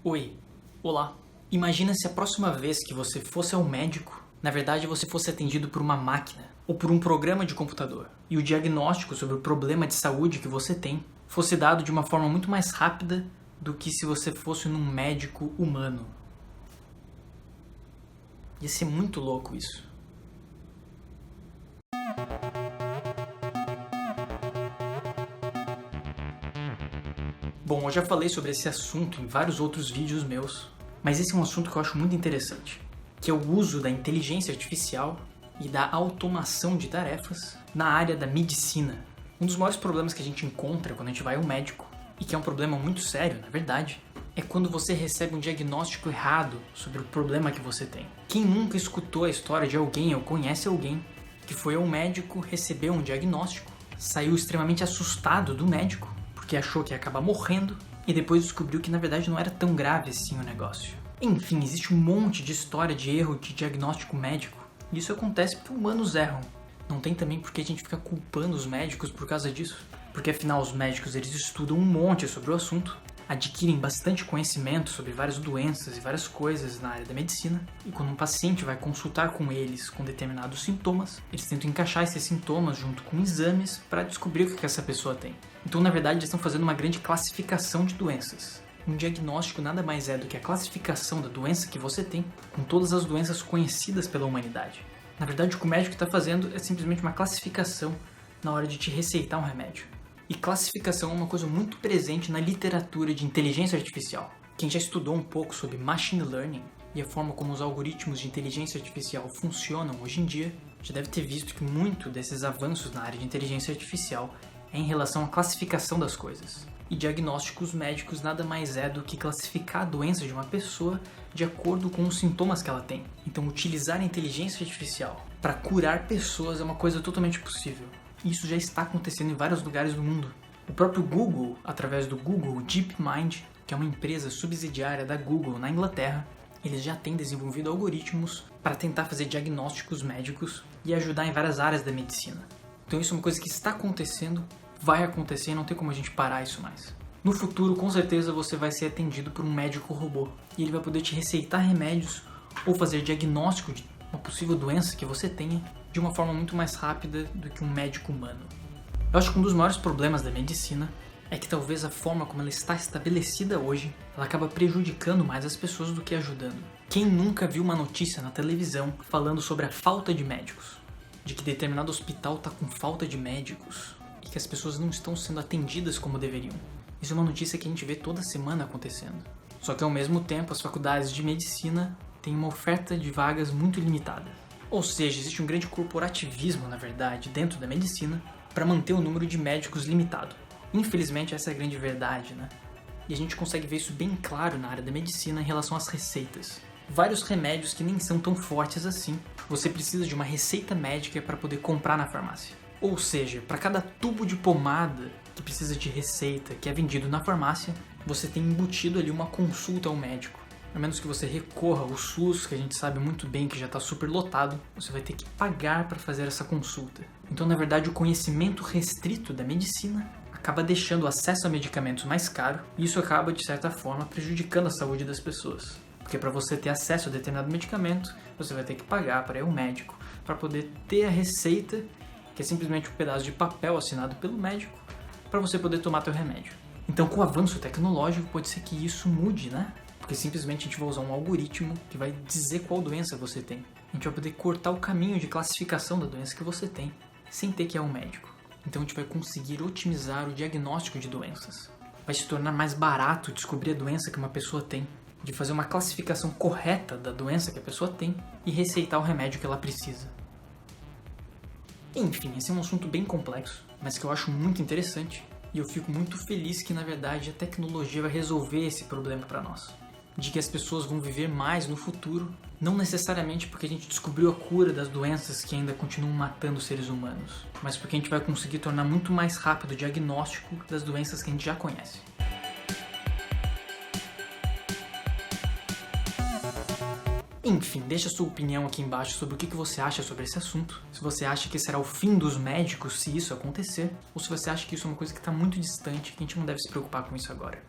Oi, olá. Imagina se a próxima vez que você fosse ao médico, na verdade você fosse atendido por uma máquina ou por um programa de computador e o diagnóstico sobre o problema de saúde que você tem fosse dado de uma forma muito mais rápida do que se você fosse num médico humano. Ia ser muito louco isso. Bom, eu já falei sobre esse assunto em vários outros vídeos meus, mas esse é um assunto que eu acho muito interessante, que é o uso da inteligência artificial e da automação de tarefas na área da medicina. Um dos maiores problemas que a gente encontra quando a gente vai ao médico, e que é um problema muito sério, na verdade, é quando você recebe um diagnóstico errado sobre o problema que você tem. Quem nunca escutou a história de alguém ou conhece alguém que foi ao médico, recebeu um diagnóstico, saiu extremamente assustado do médico, porque achou que ia acabar morrendo, e depois descobriu que na verdade não era tão grave assim o negócio. Enfim, existe um monte de história de erro de diagnóstico médico, e isso acontece porque humanos erram. Não tem também porque a gente fica culpando os médicos por causa disso, porque afinal os médicos eles estudam um monte sobre o assunto, adquirem bastante conhecimento sobre várias doenças e várias coisas na área da medicina, e quando um paciente vai consultar com eles com determinados sintomas, eles tentam encaixar esses sintomas junto com exames para descobrir o que essa pessoa tem. Então, na verdade, eles estão fazendo uma grande classificação de doenças. Um diagnóstico nada mais é do que a classificação da doença que você tem com todas as doenças conhecidas pela humanidade. Na verdade, o que o médico está fazendo é simplesmente uma classificação na hora de te receitar um remédio. E classificação é uma coisa muito presente na literatura de inteligência artificial. Quem já estudou um pouco sobre machine learning e a forma como os algoritmos de inteligência artificial funcionam hoje em dia, já deve ter visto que muito desses avanços na área de inteligência artificial é em relação à classificação das coisas. E diagnósticos médicos nada mais é do que classificar a doença de uma pessoa de acordo com os sintomas que ela tem. Então, utilizar a inteligência artificial para curar pessoas é uma coisa totalmente possível. Isso já está acontecendo em vários lugares do mundo. O próprio Google, através do Google DeepMind, que é uma empresa subsidiária da Google na Inglaterra, eles já têm desenvolvido algoritmos para tentar fazer diagnósticos médicos e ajudar em várias áreas da medicina. Então isso é uma coisa que está acontecendo, vai acontecer e não tem como a gente parar isso mais. No futuro, com certeza, você vai ser atendido por um médico robô e ele vai poder te receitar remédios ou fazer diagnóstico de uma possível doença que você tenha de uma forma muito mais rápida do que um médico humano. Eu acho que um dos maiores problemas da medicina é que talvez a forma como ela está estabelecida hoje, ela acaba prejudicando mais as pessoas do que ajudando. Quem nunca viu uma notícia na televisão falando sobre a falta de médicos? De que determinado hospital está com falta de médicos e que as pessoas não estão sendo atendidas como deveriam. Isso é uma notícia que a gente vê toda semana acontecendo. Só que ao mesmo tempo as faculdades de medicina têm uma oferta de vagas muito limitada. Ou seja, existe um grande corporativismo, na verdade, dentro da medicina para manter o número de médicos limitado. Infelizmente essa é a grande verdade, né? E a gente consegue ver isso bem claro na área da medicina em relação às receitas. Vários remédios que nem são tão fortes assim, você precisa de uma receita médica para poder comprar na farmácia. Ou seja, para cada tubo de pomada que precisa de receita que é vendido na farmácia, você tem embutido ali uma consulta ao médico. A menos que você recorra ao SUS, que a gente sabe muito bem que já está super lotado, você vai ter que pagar para fazer essa consulta. Então, na verdade, o conhecimento restrito da medicina acaba deixando o acesso a medicamentos mais caro e isso acaba, de certa forma, prejudicando a saúde das pessoas. Porque para você ter acesso a determinado medicamento, você vai ter que pagar para ir ao médico, para poder ter a receita, que é simplesmente um pedaço de papel assinado pelo médico, para você poder tomar seu remédio. Então, com o avanço tecnológico, pode ser que isso mude, né? Porque simplesmente a gente vai usar um algoritmo que vai dizer qual doença você tem. A gente vai poder cortar o caminho de classificação da doença que você tem, sem ter que ir ao médico. Então a gente vai conseguir otimizar o diagnóstico de doenças. Vai se tornar mais barato descobrir a doença que uma pessoa tem, de fazer uma classificação correta da doença que a pessoa tem e receitar o remédio que ela precisa. Enfim, esse é um assunto bem complexo, mas que eu acho muito interessante e eu fico muito feliz que, na verdade, a tecnologia vai resolver esse problema para nós. De que as pessoas vão viver mais no futuro, não necessariamente porque a gente descobriu a cura das doenças que ainda continuam matando seres humanos, mas porque a gente vai conseguir tornar muito mais rápido o diagnóstico das doenças que a gente já conhece. Enfim, deixa a sua opinião aqui embaixo sobre o que você acha sobre esse assunto. Se você acha que será o fim dos médicos se isso acontecer, ou se você acha que isso é uma coisa que está muito distante, que a gente não deve se preocupar com isso agora.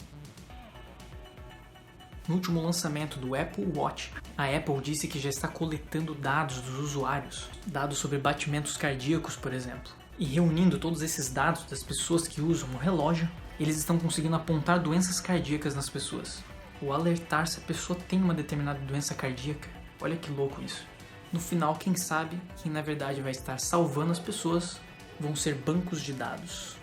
No último lançamento do Apple Watch, a Apple disse que já está coletando dados dos usuários, dados sobre batimentos cardíacos, por exemplo. E reunindo todos esses dados das pessoas que usam o relógio, eles estão conseguindo apontar doenças cardíacas nas pessoas, ou alertar se a pessoa tem uma determinada doença cardíaca. Olha que louco isso. No final, quem sabe, quem na verdade vai estar salvando as pessoas vão ser bancos de dados.